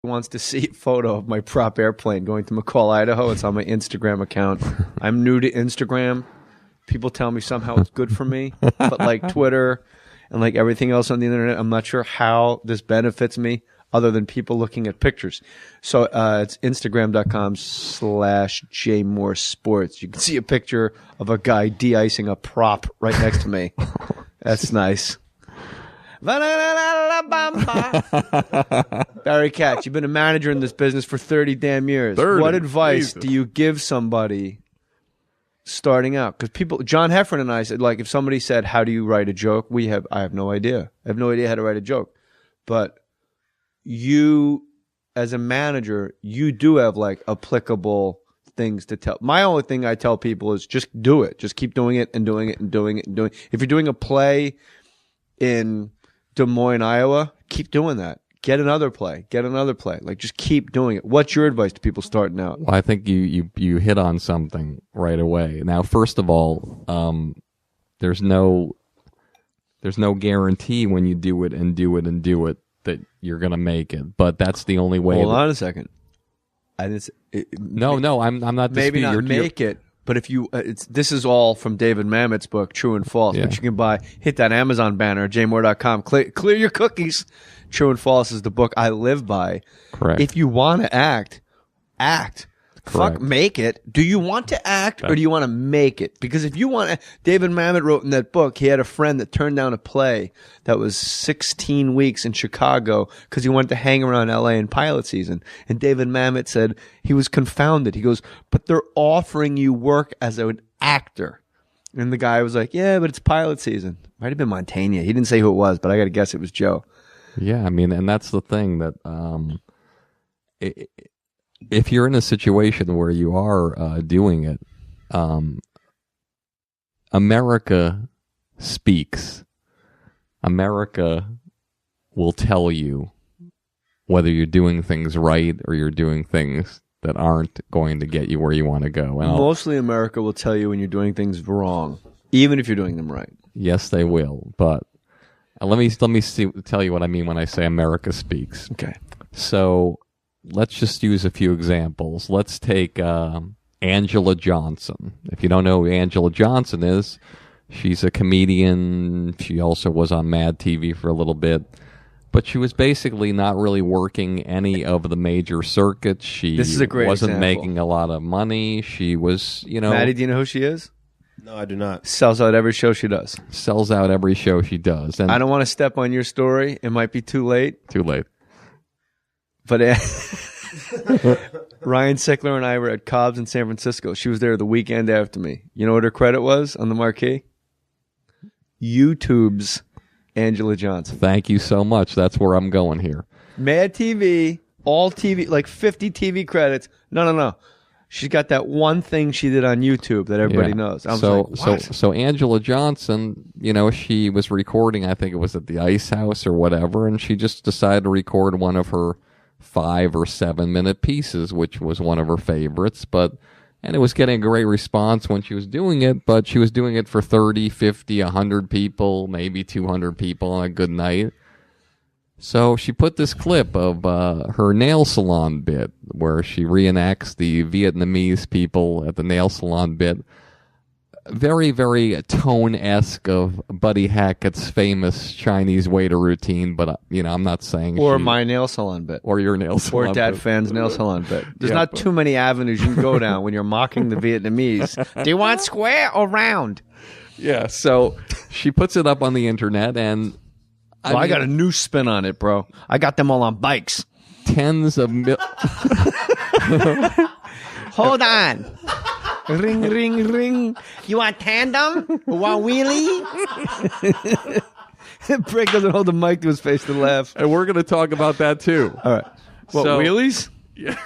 wants to see a photo of my prop airplane going to McCall, Idaho. It's on my Instagram account. I'm new to Instagram. People tell me somehow it's good for me, but like Twitter and like everything else on the internet, I'm not sure how this benefits me other than people looking at pictures. So it's Instagram.com/JMohrSports. You can see a picture of a guy de-icing a prop right next to me. That's nice. Barry Katz, you've been a manager in this business for 30 damn years. 30. What advice Jesus. do you give somebody starting out? Because people, John Heffron and I said, like, if somebody said, "How do you write a joke?" I have no idea. I have no idea how to write a joke. But you, as a manager, you do have like applicable things to tell. My only thing I tell people is just do it. Just keep doing it and doing it and doing it and doing it. If you're doing a play in Des Moines, Iowa, keep doing that. Get another play. Like, just keep doing it. What's your advice to people starting out? Well, I think you hit on something right away. Now, first of all, there's no guarantee when you do it that you're going to make it. But that's the only way. Hold on a second. No, I'm not maybe disputing. not make it. But if you, this is all from David Mamet's book, True and False, Yeah. which you can hit that Amazon banner at jmohr.com. Clear your cookies. True and False is the book I live by. Correct. If you want to act. Correct. Fuck, make it. Do you want to act or do you want to make it? Because if you want to, David Mamet wrote in that book, he had a friend that turned down a play that was 16 weeks in Chicago because he wanted to hang around LA in pilot season. And David Mamet said he was confounded. He goes, but they're offering you work as an actor. And the guy was like, yeah, but it's pilot season. Might have been Montaigne. He didn't say who it was, but I got to guess it was Joe. Yeah, I mean, and that's the thing that if you're in a situation where you are doing it, America speaks. America will tell you whether you're doing things right or you're doing things that aren't going to get you where you want to go. And Mostly America will tell you when you're doing things wrong, even if you're doing them right. yes, they will. But let me tell you what I mean when I say America speaks. Okay. So let's just use a few examples. Let's take Angela Johnson. If you don't know who Angela Johnson is, she's a comedian. She also was on Mad TV for a little bit. But she was basically not really working any of the major circuits. This is a great wasn't example. making a lot of money. She was, Maddie, do you know who she is? No, I do not. Sells out every show she does. sells out every show she does. And I don't want to step on your story. It might be too late. too late. But Ryan Sickler and I were at Cobb's in San Francisco. She was there the weekend after me. You know what her credit was on the marquee? YouTube's Angela Johnson. Thank you so much. That's where I'm going here. Mad TV, all TV, like 50 TV credits. No. She's got that one thing she did on YouTube that everybody knows. I was like, what? So Angela Johnson, she was recording, I think it was at the Ice House or whatever, and she just decided to record one of her 5 or 7 minute pieces, which was one of her favorites, and it was getting a great response when she was doing it, but she was doing it for 30, 50, 100 people, maybe 200 people on a good night. So she put this clip of her nail salon bit where she reenacts the Vietnamese people at the nail salon bit. Very, very tone-esque of Buddy Hackett's famous Chinese waiter routine, but, I'm not saying Or my nail salon bit. Or your nail salon Or Dad bit. Fan's nail salon bit. There's Yeah, not but- too many avenues you can go down when you're mocking the Vietnamese. Do you want square or round? Yeah, so she puts it up on the internet, and I got a new spin on it, bro. I got them all on bikes. tens of Hold on. Ring, ring, ring. You want tandem? Want wheelie? Brick doesn't hold the mic to his face to laugh. and we're going to talk about that too. All right. What, So- wheelies? Yeah,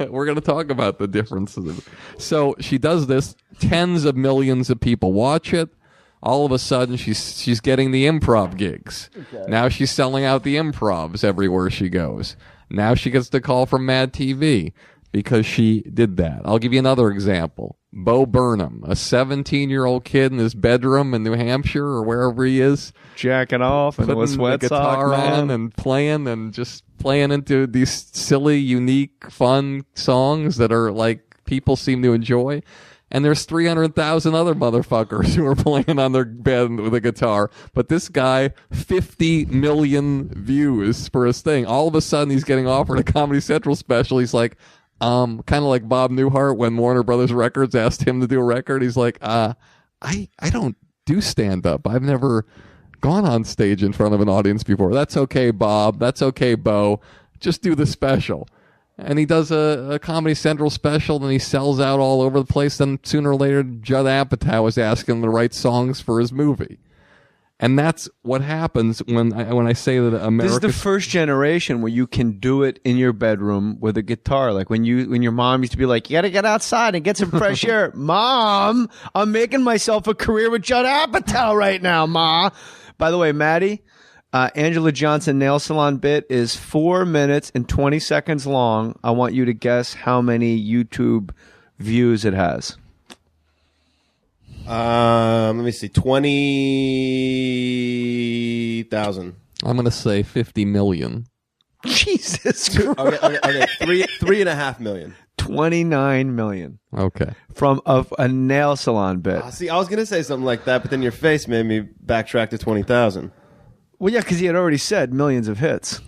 we're going to talk about the differences. So she does this. Tens of millions of people watch it. All of a sudden, she's getting the improv gigs. Okay. Now she's selling out the improvs everywhere she goes. Now she gets the call from Mad TV because she did that. I'll give you another example. Bo Burnham, a 17-year-old kid in his bedroom in New Hampshire or wherever he is, jacking off and with putting the guitar on and just playing into these silly, unique, fun songs that are like people seem to enjoy. And there's 300,000 other motherfuckers who are playing on their bed with a guitar. But this guy, 50 million views for his thing. All of a sudden, he's getting offered a Comedy Central special. He's like, kind of like Bob Newhart when Warner Brothers Records asked him to do a record. He's like, I don't do stand-up. I've never gone on stage in front of an audience before. That's okay, Bob. That's okay, Bo. Just do the special. And he does a Comedy Central special, and he sells out all over the place. Then sooner or later, Judd Apatow was asking him to write songs for his movie. And that's what happens when I say that America. This is the first generation where you can do it in your bedroom with a guitar. Like when your mom used to be like, "You got to get outside and get some fresh air." Mom, I'm making myself a career with Judd Apatow right now, Ma. By the way, Maddie, Angela Johnson nail salon bit is 4 minutes and 20 seconds long. I want you to guess how many YouTube views it has. Let me see. 20,000. I'm going to say 50 million. Jesus Christ. Okay. 3.5 million. 29 million. Okay. From a nail salon bit. See, I was going to say something like that, but then your face made me backtrack to 20,000. Well, yeah, because he had already said millions of hits.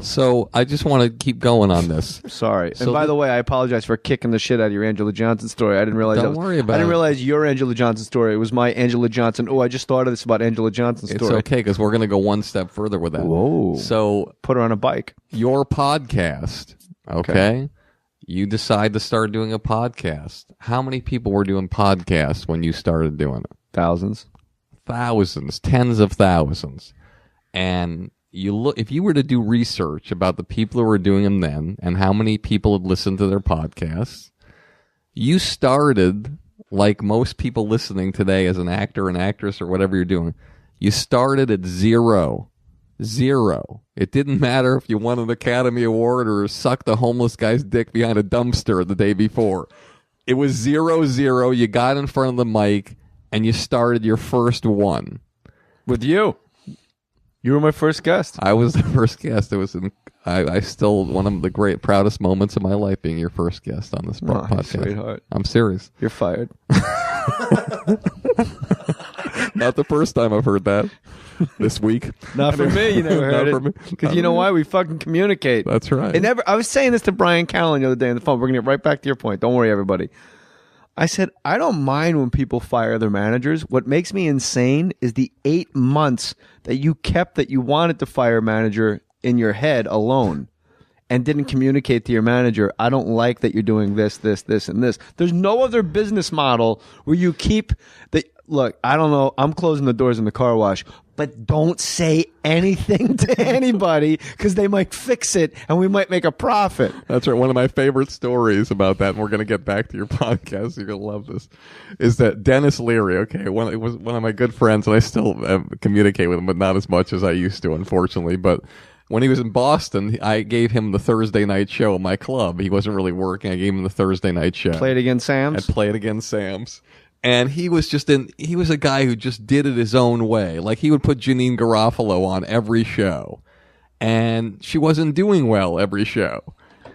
So I just want to keep going on this. Sorry. So and by the way, I apologize for kicking the shit out of your Angela Johnson story. I didn't realize Don't worry about I didn't it. realize your Angela Johnson story. It was my Angela Johnson. Oh, I just thought of this about Angela Johnson's It's story. okay because we're going to go one step further with that. Whoa. So Put her on a bike. your podcast, okay? You decide to start doing a podcast. How many people were doing podcasts when you started doing it? Thousands. Thousands, tens of thousands. And you look, if you were to do research about the people who were doing them then and how many people had listened to their podcasts, you started like most people listening today as an actor, an actress, or whatever you're doing. You started at zero. It didn't matter if you won an Academy Award or sucked a homeless guy's dick behind a dumpster the day before. It was 0-0. You got in front of the mic and you started your first one. With you. You were my first guest. I was the first guest. It was I still one of the proudest moments of my life being your first guest on this podcast. Sweetheart. I'm serious. You're fired. Not the first time I've heard that this week. Not for me. You never heard Not for me. it. Because you know why? We fucking communicate. That's right. I was saying this to Brian Callen the other day on the phone. We're going to get right back to your point. Don't worry, everybody. I said, I don't mind when people fire their managers. What makes me insane is the 8 months that you kept that you wanted to fire a manager in your head alone and didn't communicate to your manager, I don't like that you're doing this, this, this, and this. There's no other business model where you keep the... Look, I don't know. I'm closing the doors in the car wash, but don't say anything to anybody because they might fix it and we might make a profit. That's right. One of my favorite stories about that, and we're going to get back to your podcast. You're going to love this. Is that Dennis Leary? Okay, it was one of my good friends, and I still communicate with him, but not as much as I used to, unfortunately. But when he was in Boston, I gave him the Thursday night show at my club. He wasn't really working. I gave him the Thursday night show. Play it against Sam's? I'd play it against Sam's. And he was a guy who just did it his own way. Like he would put Janine Garofalo on every show. And she wasn't doing well every show.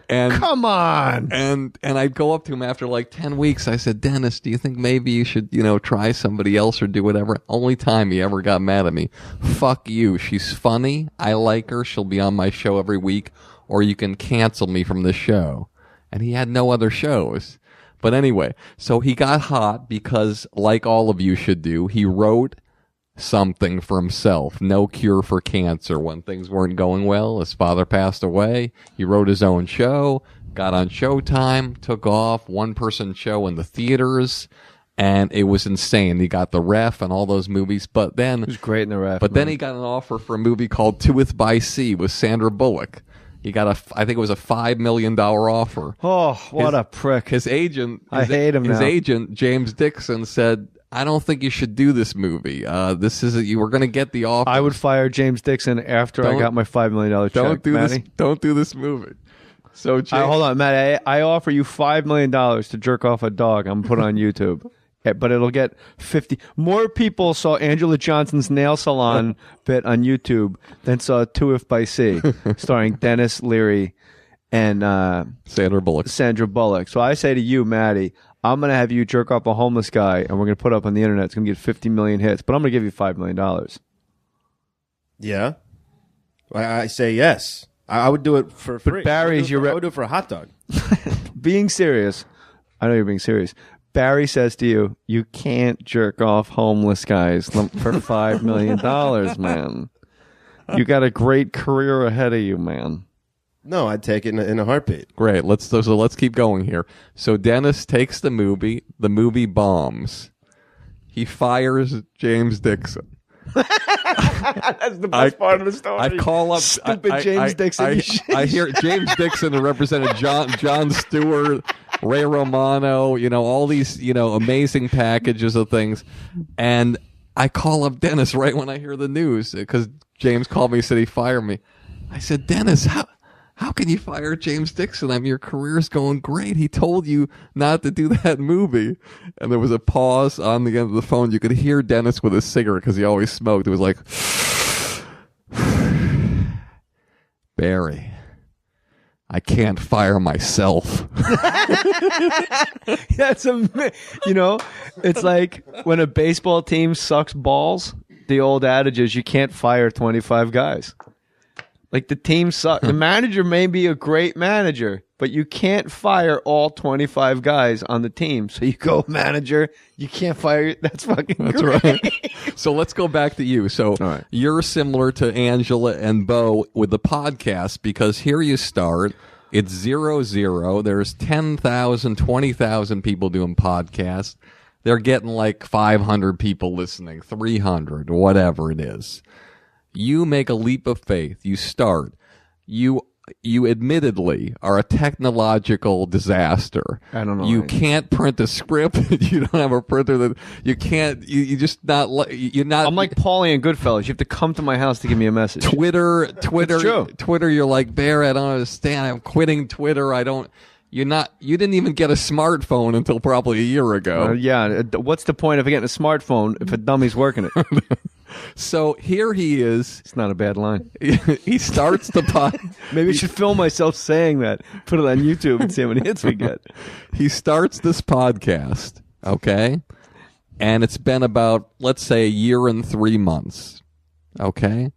And come on. And I'd go up to him after like 10 weeks. I said, Dennis, do you think maybe you should, try somebody else or do whatever? Only time he ever got mad at me. Fuck you. She's funny. I like her. She'll be on my show every week. Or you can cancel me from the show. And he had no other shows. But anyway, so he got hot because, like all of you should do, he wrote something for himself. No Cure for Cancer. When things weren't going well, his father passed away. He wrote his own show, got on Showtime, took off, one-person show in the theaters, and it was insane. He got The Ref and all those movies, but then... He was great in The Ref. But then he got an offer for a movie called To It By Sea with Sandra Bullock. He got I think it was a $5 million offer. Oh, what a prick. His agent, I hate him now. His agent, James Dixon, said, I don't think you should do this movie. You were going to get the offer. I would fire James Dixon after I got my $5 million check. Don't do this movie. So James, hold on, Matt. I offer you $5 million to jerk off a dog. I'm put on YouTube. But it'll get 50. More people saw Angela Johnson's nail salon bit on YouTube than saw Two If by Sea, starring Dennis Leary and Sandra Bullock. So I say to you, Maddie, I'm going to have you jerk off a homeless guy, and we're going to put it up on the internet. It's going to get 50 million hits, but I'm going to give you $5 million. Yeah. I say yes. I would do it for free. Barry's I would do it for a hot dog. Being serious, I know you're being serious. Barry says to you, you can't jerk off homeless guys for $5 million, man. You got a great career ahead of you, man. No, I'd take it in a heartbeat. Great. So let's keep going here. So Dennis takes the movie. The movie bombs. He fires James Dixon. That's the best part of the story. I call up stupid James Dixon. I hear James Dixon, who represented John Stewart, Ray Romano, all these, amazing packages of things. And I call up Dennis right when I hear the news because James called me and said he fired me. I said, Dennis, how can you fire James Dixon? I mean, your career's going great. He told you not to do that movie. And there was a pause on the end of the phone. You could hear Dennis with a cigarette because he always smoked. It was like, Barry, I can't fire myself. That's it's like when a baseball team sucks balls, the old adage is you can't fire 25 guys. Like the team sucks. The manager may be a great manager, but you can't fire all 25 guys on the team. So you go, manager, you can't fire. That's fucking great. Right. So let's go back to you. So right. You're similar to Angela and Bo with the podcast because here you start. It's 0-0. There's 10,000, 20,000 people doing podcasts. They're getting like 500 people listening, 300, whatever it is. You make a leap of faith. You start. You admittedly are a technological disaster. I don't know. You can't print a script. You don't have a printer that you can't. You just not. You're not. I'm like Paulie and Goodfellas. You have to come to my house to give me a message. Twitter. True. Twitter. You're like, Bear, I don't understand. I'm quitting Twitter. I don't. You're not. You didn't even get a smartphone until probably a year ago. Yeah. What's the point of getting a smartphone if a dummy's working it? So here he is. It's not a bad line. He starts the pod. Maybe I should film myself saying that. Put it on YouTube and see how many hits we get. He starts this podcast, okay? And it's been about, let's say, a year and 3 months, okay?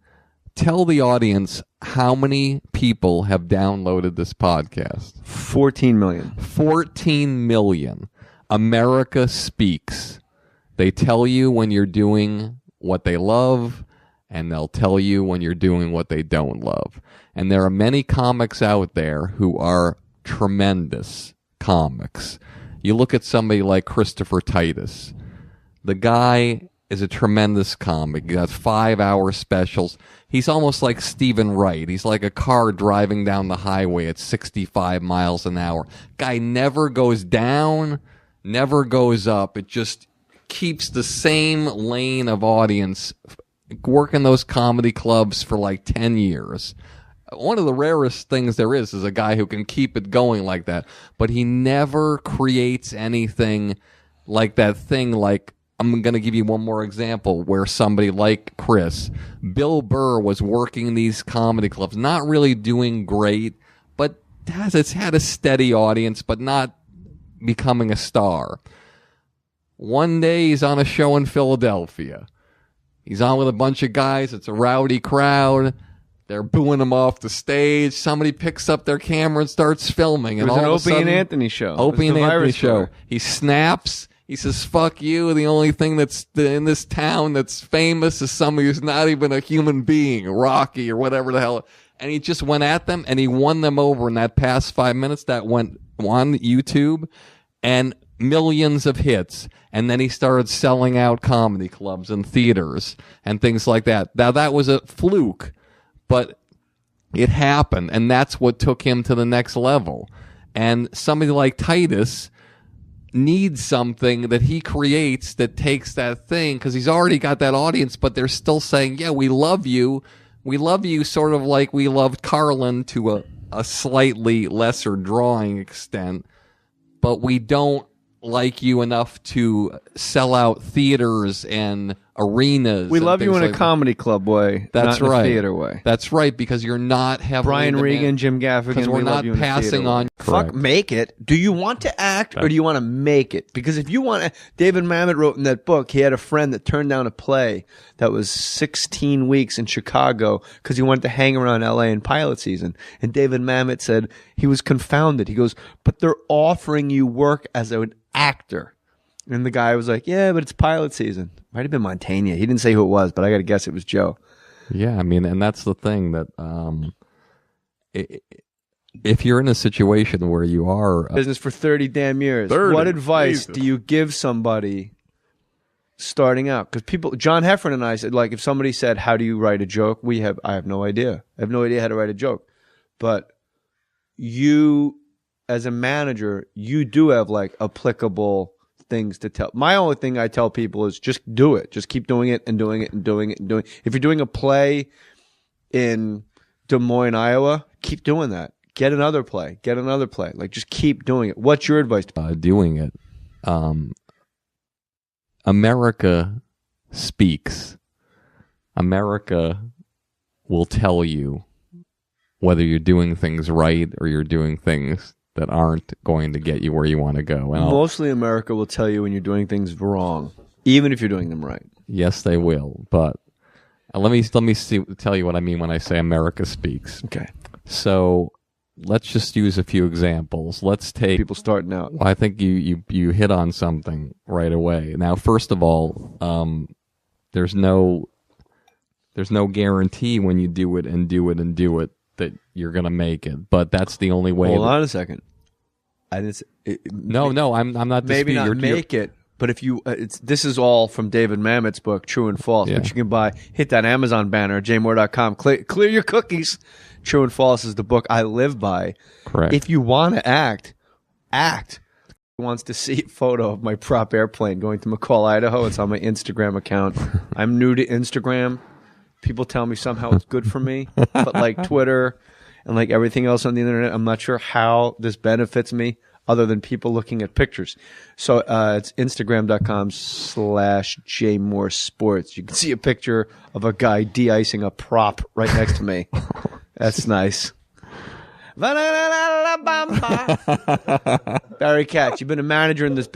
Tell the audience how many people have downloaded this podcast. 14 million. 14 million. America speaks. They tell you when you're doing what they love, and they'll tell you when you're doing what they don't love. And there are many comics out there who are tremendous comics. You look at somebody like Christopher Titus. The guy is a tremendous comic. He got 5-hour specials. He's almost like Stephen Wright. He's like a car driving down the highway at 65 miles an hour. Guy never goes down, never goes up. It just keeps the same lane of audience working those comedy clubs for like 10 years. One of the rarest things there is a guy who can keep it going like that, but he never creates anything like that thing. Like, I'm going to give you one more example where somebody like Chris, Bill Burr was working these comedy clubs, not really doing great, but it's had a steady audience, but not becoming a star. One day he's on a show in Philadelphia. He's on with a bunch of guys. It's a rowdy crowd. They're booing him off the stage. Somebody picks up their camera and starts filming. And it was all an of a Opie sudden, and Anthony show. Opie and Anthony show. Story. He snaps. He says, fuck you. The only thing that's in this town that's famous is somebody who's not even a human being, Rocky or whatever the hell. And he just went at them and he won them over in that past 5 minutes. That went on YouTube and millions of hits. And then he started selling out comedy clubs and theaters and things like that. Now, that was a fluke, but it happened. And that's what took him to the next level. And somebody like Titus needs something that he creates that takes that thing, because he's already got that audience, but they're still saying, yeah, we love you. We love you sort of like we loved Carlin to a slightly lesser drawing extent, but we don't like you enough to sell out theaters and arenas. We and love you things in a like comedy club way. That's not in right. a theater way. That's right, because you're not heavily Brian Regan, Jim Gaffigan. because we're we love not you in a passing theater on. way. Fuck, Correct. make it. Do you want to act or do you want to make it? Because if you want to, David Mamet wrote in that book, he had a friend that turned down a play that was 16 weeks in Chicago because he wanted to hang around LA in pilot season. And David Mamet said he was confounded. He goes, but they're offering you work as an actor. And the guy was like, yeah, but it's pilot season. Might have been Montaigne. He didn't say who it was, but I got to guess it was Joe. Yeah, I mean, and that's the thing that if you're in a situation where you are Business for 30 damn years. 30, What advice Jesus. do you give somebody starting out? Because John Heffron and I said, like, if somebody said, how do you write a joke? I have no idea. I have no idea how to write a joke. But you, as a manager, you do have like applicable things to tell. My only thing I tell people is just do it. Just keep doing it and doing it and doing it and doing it. If you're doing a play in Des Moines, Iowa, keep doing that. Get another play. Get another play. Like, just keep doing it. What's your advice? doing it. America speaks. America will tell you whether you're doing things right or you're doing things that aren't going to get you where you want to go. And Mostly America will tell you when you're doing things wrong, even if you're doing them right. yes, they will. But let me tell you what I mean when I say America speaks. Okay. So let's just use a few examples. Let's take People starting out. Well, I think you hit on something right away. Now, first of all, there's no guarantee when you do it and do it and do it that you're gonna make it. But that's the only way. Hold on a second. I didn't. No, I'm not. Maybe disputing. not make it, but if you, this is all from David Mamet's book, True and False, Yeah. which you can buy. Hit that Amazon banner at jmohr.com. Clear your cookies. True and False is the book I live by. Correct. If you want to act. He wants to see a photo of my prop airplane going to McCall, Idaho. It's on my Instagram account. I'm new to Instagram. People tell me somehow it's good for me, but like Twitter and like everything else on the internet, I'm not sure how this benefits me other than people looking at pictures. So it's Instagram.com/JMohrSports. You can see a picture of a guy de-icing a prop right next to me. That's nice. Barry Katz, you've been a manager in this business.